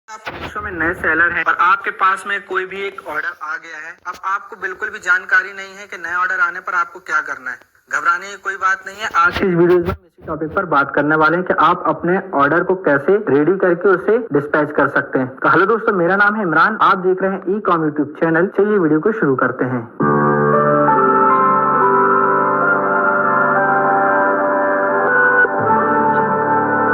आप मीशो में नए सेलर हैं और आपके पास में कोई भी एक ऑर्डर आ गया है। अब आपको बिल्कुल भी जानकारी नहीं है कि नया ऑर्डर आने पर आपको क्या करना है। घबराने की कोई बात नहीं है। आज इस वीडियो में इसी टॉपिक पर बात करने वाले हैं कि आप अपने ऑर्डर को कैसे रेडी करके उसे डिस्पैच कर सकते हैं। तो हेलो दोस्तों, मेरा नाम है इमरान, आप देख रहे हैं ई-कॉम यूट्यूब चैनल। चलिए वीडियो को शुरू करते हैं।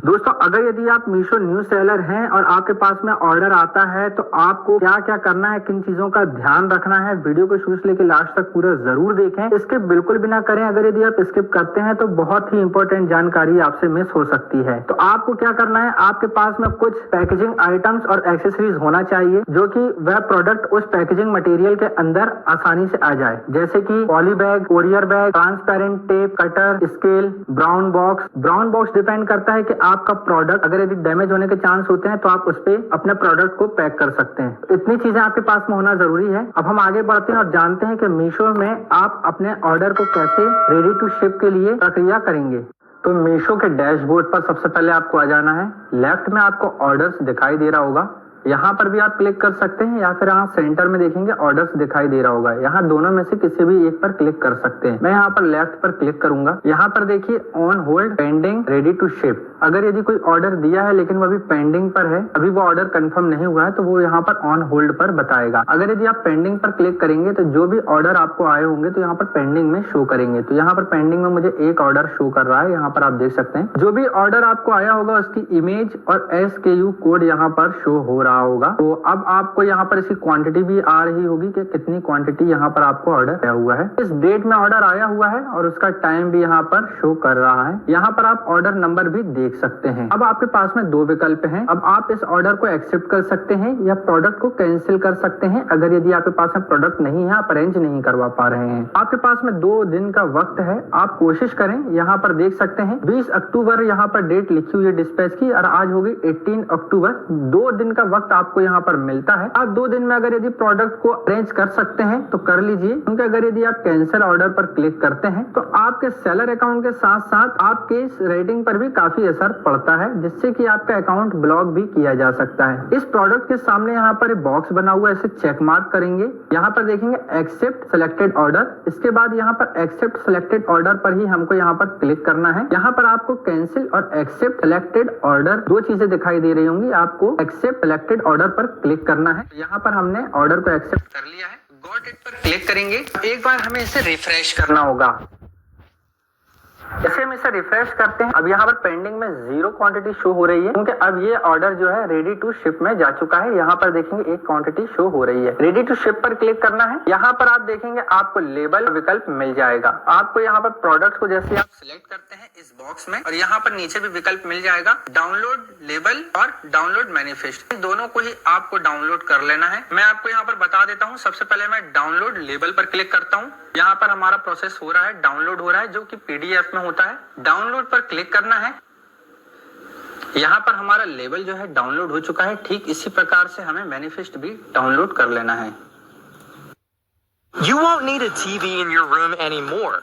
दोस्तों, अगर यदि आप मीशो न्यू सेलर हैं और आपके पास में ऑर्डर आता है तो आपको क्या क्या करना है, किन चीजों का ध्यान रखना है, वीडियो को शुरू से लेकर लास्ट तक पूरा जरूर देखें। स्किप बिल्कुल भी ना करें। अगर यदि आप स्किप करते हैं तो बहुत ही इंपॉर्टेंट जानकारी आपसे मिस हो सकती है। तो आपको क्या करना है, आपके पास में कुछ पैकेजिंग आइटम्स और एक्सेसरीज होना चाहिए जो कि वह प्रोडक्ट उस पैकेजिंग मटेरियल के अंदर आसानी से आ जाए, जैसे कि poly bag, courier bag, transparent tape, cutter, scale, brown box. Brown box depend करता है कि आपका प्रोडक्ट अगर यदि डैमेज होने के चांस होते हैं तो आप उस पे अपने प्रोडक्ट को पैक कर सकते हैं। इतनी चीजें आपके पास में होना जरूरी है। अब हम आगे बढ़ते हैं और जानते हैं कि मीशो में आप अपने ऑर्डर को कैसे रेडी टू शिप के लिए प्रक्रिया करेंगे। तो मीशो के डैशबोर्ड पर सबसे पहले आपको आ जाना है। लेफ्ट में आपको ऑर्डर्स दिखाई दे रहा होगा, यहाँ पर भी आप क्लिक कर सकते हैं या फिर यहाँ सेंटर में देखेंगे ऑर्डर्स दिखाई दे रहा होगा। यहाँ दोनों में से किसी भी एक पर क्लिक कर सकते हैं। मैं यहाँ पर लेफ्ट पर क्लिक करूंगा। यहाँ पर देखिए on hold, pending, ready to ship. अगर यदि कोई ऑर्डर दिया है लेकिन वो अभी पेंडिंग पर है, अभी वो ऑर्डर कंफर्म नहीं हुआ है, तो वो यहाँ पर ऑन होल्ड पर बताएगा। अगर यदि आप पेंडिंग पर क्लिक करेंगे तो जो भी ऑर्डर आपको आए होंगे तो यहाँ पर पेंडिंग में शो करेंगे। तो यहाँ पर पेंडिंग में मुझे एक ऑर्डर शो कर रहा है, यहाँ पर आप देख सकते हैं। जो भी ऑर्डर आपको आया होगा उसकी इमेज और SKU कोड यहाँ पर शो हो रहा होगा। तो अब आपको यहाँ पर इसकी क्वांटिटी भी आ रही होगी कि कितनी क्वांटिटी यहाँ पर आपको ऑर्डर आया हुआ है, इस डेट में ऑर्डर आया हुआ है और उसका टाइम भी यहाँ पर शो कर रहा है। यहाँ पर आप ऑर्डर नंबर भी देख सकते हैं। अब आपके पास में दो विकल्प हैं। अब आप इस ऑर्डर को एक्सेप्ट कर सकते हैं या प्रोडक्ट को कैंसिल कर सकते हैं। अगर यदि आपके पास में प्रोडक्ट नहीं है, आप अरेंज नहीं करवा पा रहे हैं, आपके पास में 2 दिन का वक्त है। आप कोशिश करें। यहाँ पर देख सकते हैं 20 अक्टूबर यहाँ पर डेट लिखी हुई है डिस्पैच की और आज होगी 18 अक्टूबर। 2 दिन का वक्त आपको यहाँ पर मिलता है। आप 2 दिन में अगर यदि प्रोडक्ट को अरेंज कर सकते हैं तो कर लीजिए, क्योंकि अगर यदि आप कैंसिल ऑर्डर पर क्लिक करते हैं तो आपके सेलर अकाउंट के साथ साथ आपके रेटिंग पर भी काफी असर पड़ता है, जिससे कि आपका अकाउंट ब्लॉक भी किया जा सकता है। इस प्रोडक्ट के सामने यहाँ पर बॉक्स बना हुआ है, इसे चेक मार्क करेंगे। यहाँ पर देखेंगे एक्सेप्ट सिलेक्टेड ऑर्डर। इसके बाद यहाँ पर एक्सेप्ट सिलेक्टेड ऑर्डर पर ही हमको यहाँ पर क्लिक करना है। यहाँ पर आपको कैंसिल और एक्सेप्ट सिलेक्टेड ऑर्डर 2 चीजें दिखाई दे रही होंगी। आपको एक्सेप्ट सिलेक्टेड ऑर्डर पर क्लिक करना है। यहाँ पर हमने ऑर्डर को एक्सेप्ट कर लिया है। गॉट इट पर क्लिक करेंगे। एक बार हमें इसे रिफ्रेश करना होगा। जैसे हम इसे रिफ्रेश करते हैं, अब यहाँ पर पेंडिंग में 0 क्वांटिटी शो हो रही है, क्योंकि अब ये ऑर्डर जो है रेडी टू शिप में जा चुका है। यहाँ पर देखेंगे 1 क्वांटिटी शो हो रही है। रेडी टू शिप पर क्लिक करना है। यहाँ पर आप देखेंगे आपको लेबल विकल्प मिल जाएगा। आपको यहाँ पर प्रोडक्ट को जैसे आप सिलेक्ट करते हैं इस बॉक्स में, और यहाँ पर नीचे भी विकल्प मिल जाएगा डाउनलोड लेबल और डाउनलोड मैनिफेस्ट। दोनों को ही आपको डाउनलोड कर लेना है। मैं आपको यहाँ पर बता देता हूँ। सबसे पहले मैं डाउनलोड लेबल पर क्लिक करता हूँ। यहाँ पर हमारा प्रोसेस हो रहा है, डाउनलोड हो रहा है, जो कि PDF में होता है। डाउनलोड पर क्लिक करना है। यहाँ पर हमारा लेबल जो है डाउनलोड हो चुका है। ठीक इसी प्रकार से हमें मैनिफेस्ट भी डाउनलोड कर लेना है। You won't need a TV in your room anymore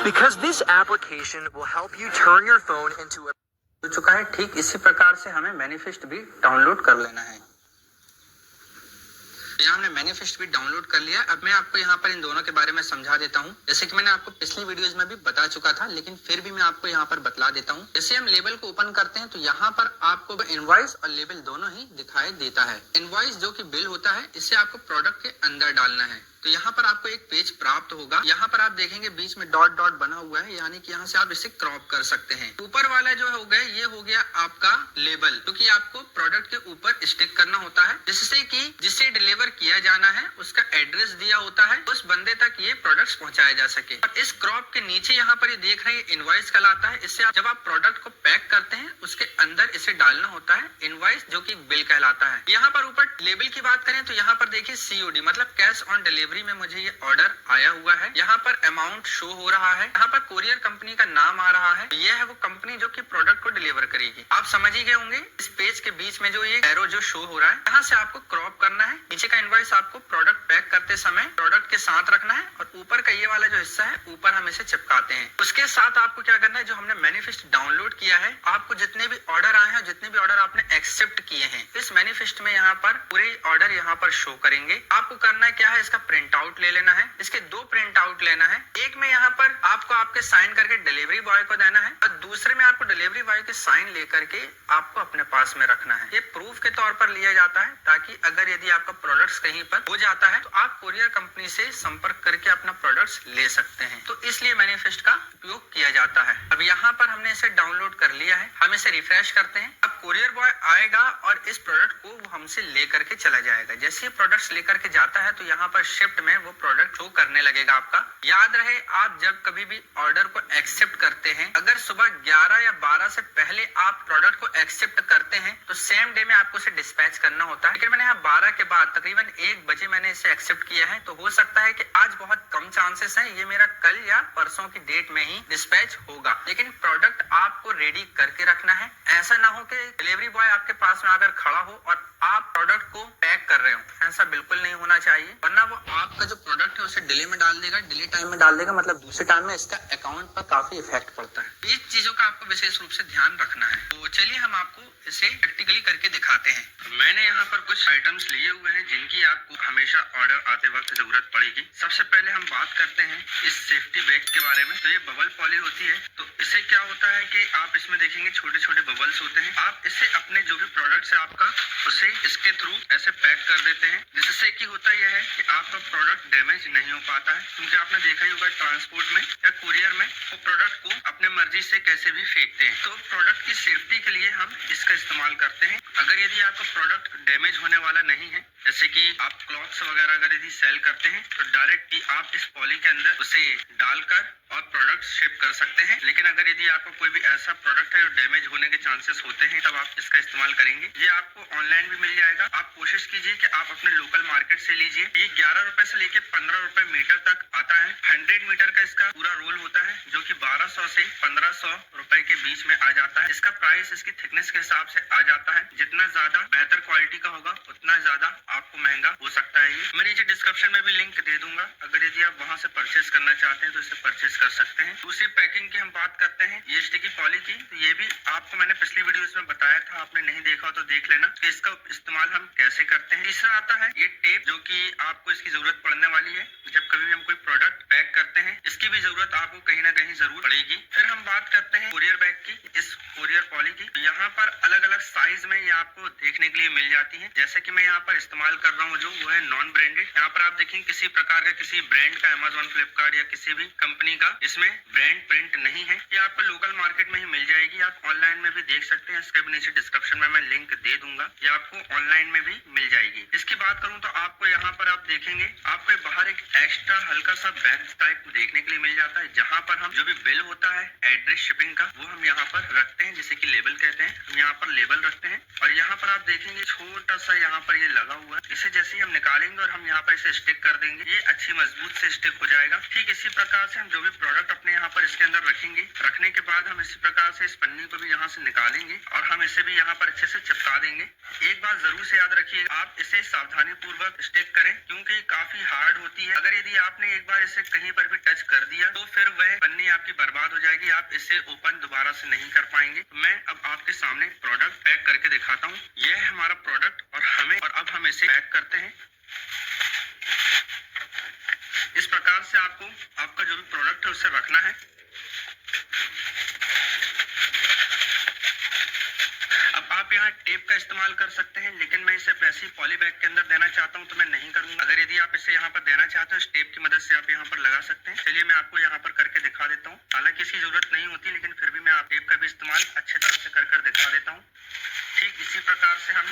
because this application will help you turn your phone into a हो चुका है। ठीक इसी प्रकार से हमें मैनिफेस्ट भी डाउनलोड कर लेना है। हमने मैनिफेस्ट भी डाउनलोड कर लिया। अब मैं आपको यहाँ पर इन दोनों के बारे में समझा देता हूँ, जैसे कि मैंने आपको पिछली वीडियोस में भी बता चुका था, लेकिन फिर भी मैं आपको यहाँ पर बतला देता हूँ। जैसे हम लेबल को ओपन करते हैं तो यहाँ पर आपको इनवॉइस और लेबल दोनों ही दिखाई देता है। इनवॉइस जो कि बिल होता है, इसे आपको प्रोडक्ट के अंदर डालना है। तो यहाँ पर आपको एक पेज प्राप्त होगा। यहाँ पर आप देखेंगे बीच में डॉट डॉट बना हुआ है, यानी कि यहाँ से आप इसे क्रॉप कर सकते हैं। ऊपर वाला जो हो गया, ये हो गया आपका लेबल, क्योंकि आपको प्रोडक्ट के ऊपर स्टिक करना होता है, जिससे कि जिसे डिलीवर किया जाना है उसका एड्रेस दिया होता है, उस बंदे तक ये प्रोडक्ट्स पहुंचाया जा सके। और इस क्रॉप के नीचे यहाँ पर ये देख रहे हैं इनवॉइस कहलाता है। इससे जब आप प्रोडक्ट को पैक करते हैं उसके अंदर इसे डालना होता है, इनवॉइस, जो कि बिल कहलाता है। यहाँ पर ऊपर लेबल की बात करें तो यहाँ पर देखिए COD मतलब कैश ऑन डिलीवरी डिलीवरी में मुझे ये ऑर्डर आया हुआ है। यहाँ पर अमाउंट शो हो रहा है, यहाँ पर कोरियर कंपनी का नाम आ रहा है। ये है वो कंपनी जो कि प्रोडक्ट को डिलीवर करेगी। आप समझ ही गए होंगे, इस पेज के बीच में जो ये एरो जो शो हो रहा है, यहाँ से आपको क्रॉप करना है। नीचे का इनवॉइस आपको प्रोडक्ट पैक करते समय प्रोडक्ट के साथ रखना है और ऊपर का ये वाला जो हिस्सा है ऊपर हम इसे चिपकाते हैं। उसके साथ आपको क्या करना है, जो हमने मैनिफेस्ट डाउनलोड किया है, आपको जितने भी ऑर्डर आए हैं, जितने भी ऑर्डर आपने एक्सेप्ट किए हैं, इस मैनिफेस्ट में यहाँ पर पूरे ऑर्डर यहाँ पर शो करेंगे। आपको करना क्या है, इसका प्रिंट आउट ले लेना है। इसके 2 प्रिंट आउट लेना है। एक में यहाँ पर आपको आपके साइन करके डिलीवरी बॉय को देना है और दूसरे में आपको डिलीवरी बॉय के साइन लेकर के आपको अपने पास में रखना है। ये प्रूफ के तौर पर लिया जाता है ताकि अगर यदि आपका प्रोडक्ट्स कहीं पर हो जाता है तो आप कोरियर कंपनी से संपर्क करके अपना प्रोडक्ट्स ले सकते हैं। तो इसलिए मैनिफेस्ट का उपयोग किया जाता है। अब यहाँ पर हमने इसे डाउनलोड कर लिया है, हम इसे रिफ्रेश करते हैं। अब कोरियर बॉय आएगा और इस प्रोडक्ट को वो हमसे लेकर के चला जाएगा। जैसे प्रोडक्ट्स लेकर के जाता है तो यहाँ पर शिफ्ट में वो प्रोडक्ट शो करने लगेगा आपका। याद रहे, आप जब कभी भी ऑर्डर को एक्सेप्ट करते हैं, अगर सुबह 11 या 12 से पहले आप प्रोडक्ट को एक्सेप्ट करते हैं तो सेम डे में आपको इसे डिस्पैच करना होता है। लेकिन मैंने यहाँ 12 के बाद तकरीबन 1 बजे मैंने इसे एक्सेप्ट किया है, तो हो सकता है कि आज बहुत कम चांसेस है ये मेरा कल या परसों की डेट में ही डिस्पैच होगा। लेकिन प्रोडक्ट आपको रेडी करके रखना है। ऐसा ना हो कि डिलीवरी बॉय आपके पास में आकर खड़ा हो और आप प्रोडक्ट को पैक कर रहे हो, ऐसा बिल्कुल नहीं होना चाहिए, वरना वो आपका जो प्रोडक्ट है उसे डिले में डाल देगा। डिले टाइम में डाल देगा मतलब दूसरे टाइम में इसका अकाउंट पर काफी इफेक्ट पड़ता है। ये चीजों का आपको विशेष रूप से ध्यान रखना है। तो चलिए हम आपको इसे प्रैक्टिकली करके दिखाते हैं। तो मैंने यहाँ पर कुछ आइटम्स लिए हुए हैं जिनकी आपको हमेशा ऑर्डर आते वक्त जरूरत पड़ेगी। सबसे पहले हम बात करते हैं इस सेफ्टी बैग के बारे में। तो ये बबल पॉली होती है। तो इससे क्या होता है कि आप इसमें देखेंगे छोटे छोटे बबल्स होते हैं। आप इससे अपने जो भी प्रोडक्ट है आपका उसे इसके थ्रू ऐसे पैक कर देते हैं, जिससे कि होता यह है कि आपका प्रोडक्ट डैमेज नहीं हो पाता है। क्योंकि आपने देखा ही होगा ट्रांसपोर्ट में या कुरियर में वो प्रोडक्ट को अपने मर्जी से कैसे भी फेंकते हैं। तो प्रोडक्ट की सेफ्टी के लिए हम इसका इस्तेमाल करते हैं। अगर यदि आपका प्रोडक्ट डैमेज होने वाला नहीं है, जैसे कि आप क्लॉथ्स वगैरह अगर यदि सेल करते हैं तो डायरेक्ट ही आप इस पॉली के अंदर उसे डालकर और प्रोडक्ट शिप कर सकते हैं। लेकिन अगर यदि आपको कोई भी ऐसा प्रोडक्ट है जो डैमेज होने के चांसेस होते हैं, तब आप इसका इस्तेमाल करेंगे। ये आपको ऑनलाइन भी मिल जाएगा। आप कोशिश कीजिए कि आप अपने लोकल मार्केट से लीजिए। ये 11 रुपए से लेके 15 रुपए मीटर तक आता है। 100 मीटर का इसका पूरा रोल होता है, जो कि 1200 से 1500 रुपए के बीच में आ जाता है। इसका प्राइस इसकी थिकनेस के हिसाब से आ जाता है। जितना ज्यादा बेहतर क्वालिटी का होगा उतना ज्यादा आपको महंगा हो सकता है। ये मैं नीचे डिस्क्रिप्शन में भी लिंक दे दूंगा, अगर यदि आप वहां से परचेज करना चाहते हैं तो इसे परचेज कर सकते हैं। दूसरी पैकिंग की हम बात करते हैं ये स्टिकी पॉली की। तो ये भी आपको मैंने पिछली वीडियोस में बताया था, आपने नहीं देखा तो देख लेना कि इसका इस्तेमाल हम कैसे करते हैं। तीसरा आता है ये टेप, जो कि आपको इसकी जरूरत पड़ने वाली है जब कभी भी हम कोई प्रोडक्ट पैक करते हैं। इसकी भी जरूरत आपको कहीं ना कहीं जरूर पड़ेगी। फिर हम बात करते हैं कोरियर बैग की, इस कोरियर पॉली की। यहाँ पर अलग अलग साइज में ये आपको देखने के लिए मिल जाती है। जैसे कि मैं यहाँ पर इस्तेमाल कर रहा हूँ जो वो है नॉन ब्रांडेड। यहाँ पर आप देखेंगे किसी प्रकार का किसी ब्रांड का, अमेजोन, फ्लिपकार्ट या किसी भी कंपनी का इसमें ब्रांड प्रिंट नहीं है। ये आपको लोकल मार्केट में ही मिल जाएगी। आप ऑनलाइन में भी देख सकते हैं, इसके भी नीचे डिस्क्रिप्शन में मैं लिंक दे दूंगा। ये आपको ऑनलाइन में भी मिल जाएगी। इसकी बात करूं तो आपको यहाँ पर आप देखेंगे आपको बाहर एक एक्स्ट्रा हल्का सा बैग टाइप देखने के लिए मिल जाता है, जहाँ पर हम जो भी बिल होता है एड्रेस शिपिंग का वो हम यहाँ पर रखते हैं, जिसे कि लेबल कहते हैं। हम यहाँ पर लेबल रखते हैं और यहाँ पर आप देखेंगे छोटा सा यहाँ पर ये लगा हुआ है। इसे जैसे ही हम निकालेंगे और हम यहाँ पर इसे स्टिक कर देंगे, ये अच्छी मजबूत से स्टिक हो जाएगा। ठीक इसी प्रकार से हम जो भी प्रोडक्ट अपने यहाँ पर इसके अंदर रखेंगे, रखने के बाद हम इसी प्रकार से इस पन्नी को भी यहाँ से निकालेंगे और हम इसे भी यहाँ पर अच्छे से चिपका देंगे। एक बात जरूर से याद रखिए, आप इसे सावधानी पूर्वक स्टिक करें क्योंकि काफी हार्ड होती है। अगर यदि आपने एक बार इसे कहीं पर भी टच कर दिया तो फिर वह पन्नी आपकी बर्बाद हो जाएगी, आप इसे ओपन दोबारा से नहीं कर पाएंगे। मैं अब आपके सामने प्रोडक्ट पैक करके दिखाता हूँ। यह है हमारा प्रोडक्ट और अब हम इसे पैक करते हैं। इस प्रकार से आपको आपका जो भी प्रोडक्ट है उसे रखना है। अब आप यहाँ टेप का इस्तेमाल कर सकते हैं, लेकिन मैं इसे वैसी पॉली बैग के अंदर देना चाहता हूँ तो मैं नहीं करूँगा। अगर यदि आप इसे यहाँ पर देना चाहते हैं इस टेप की मदद से आप यहाँ पर लगा सकते हैं। चलिए मैं आपको यहाँ पर करके दिखा देता हूँ। हालांकि इसकी जरूरत नहीं होती, लेकिन फिर भी मैं आप टेप का भी इस्तेमाल अच्छी तरह से कर दिखा देता हूँ। ठीक इसी प्रकार से हम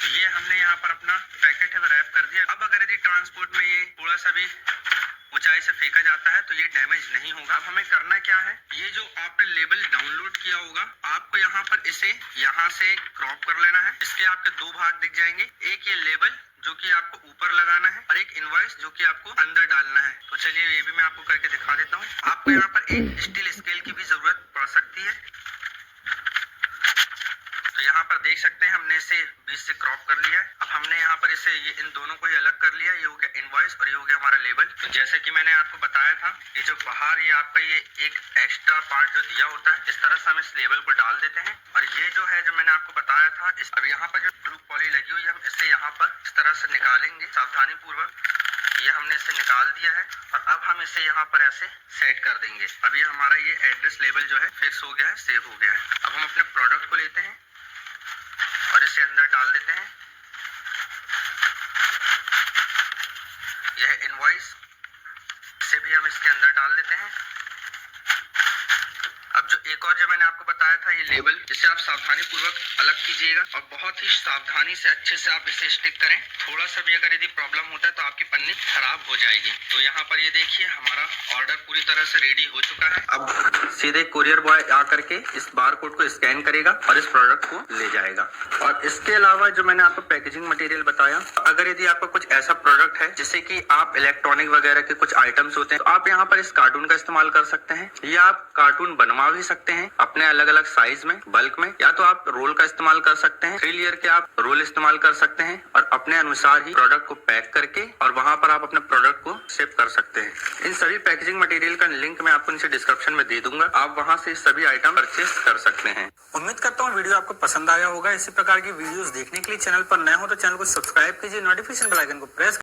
ये हमने यहाँ पर अपना पैकेट है वो रैप कर दिया। अब अगर यदि ट्रांसपोर्ट में ये थोड़ा सा भी ऊंचाई से फेंका जाता जाता है तो ये डैमेज नहीं होगा। अब हमें करना क्या है, ये जो आपने लेबल डाउनलोड किया होगा, आपको यहाँ पर इसे यहाँ से क्रॉप कर लेना है। इसके आपके दो भाग दिख जाएंगे, एक ये लेबल जो कि आपको ऊपर लगाना है और एक इनवॉइस जो कि आपको अंदर डालना है। तो चलिए ये भी मैं आपको करके दिखा देता हूँ। आपको यहाँ पर एक स्टील स्केल की भी जरूरत पड़ सकती है। तो यहाँ पर देख सकते हैं हमने इसे बीच से क्रॉप कर लिया है। अब हमने यहाँ पर इसे इन दोनों को ही अलग कर लिया। ये हो गया इनवॉइस और ये हो गया हमारा लेबल। तो जैसे कि मैंने आपको बताया था, ये जो बाहर ये आपका ये एक एक्स्ट्रा पार्ट जो दिया होता है, इस तरह से हम इस लेबल को डाल देते हैं। और ये जो है जो मैंने आपको बताया था, अब यहाँ पर जो ब्लू पॉली लगी हुई है, हम इसे यहाँ पर इस तरह से निकालेंगे सावधानी पूर्वक। ये हमने इसे निकाल दिया है और अब हम इसे यहाँ पर ऐसे सेट कर देंगे। अब ये हमारा ये एड्रेस लेबल जो है फिक्स हो गया है, सेव हो गया है। अब हम अपने प्रोडक्ट को लेते हैं और इसे अंदर डाल देते हैं। यह इनवॉइस, इसे भी हम इसके अंदर डाल देते हैं। अब जो एक और जो मैंने आपको बताया था, ये लेबल, इसे आप सावधानी पूर्वक अलग कीजिएगा और बहुत ही सावधानी से अच्छे से आप इसे स्टिक करें। थोड़ा सा भी अगर यदि प्रॉब्लम होता है तो आपकी पन्नी खराब हो जाएगी। तो यहाँ पर ये देखिए हमारा ऑर्डर पूरी तरह से रेडी हो चुका है। अब सीधे कुरियर बॉय आकर के इस बार कोड को स्कैन करेगा और इस प्रोडक्ट को ले जाएगा। और इसके अलावा जो मैंने आपको पैकेजिंग मटेरियल बताया, अगर यदि आपका कुछ ऐसा प्रोडक्ट है जिससे कि आप इलेक्ट्रॉनिक वगैरह के कुछ आइटम्स होते हैं, तो आप यहाँ पर इस कार्टून का इस्तेमाल कर सकते हैं। या आप कार्टून बनवा भी सकते हैं अपने अलग अलग साइज में, बल्क में, या तो आप रोल का इस्तेमाल कर सकते हैं। 3 लेयर के आप रोल इस्तेमाल कर सकते हैं और अपने अनुसार ही प्रोडक्ट को पैक करके और वहां पर आप अपने प्रोडक्ट को शिप कर सकते हैं। इन सभी पैकेजिंग मटेरियल का लिंक मैं आपको नीचे डिस्क्रिप्शन में दे दूंगा, आप वहां से सभी आइटम परचेस कर सकते हैं। उम्मीद करता हूँ वीडियो आपको पसंद आया होगा। इसी प्रकार की वीडियोस देखने के लिए चैनल पर नए हो तो चैनल को सब्सक्राइब कीजिए, नोटिफिकेशन बेल आइकन को प्रेस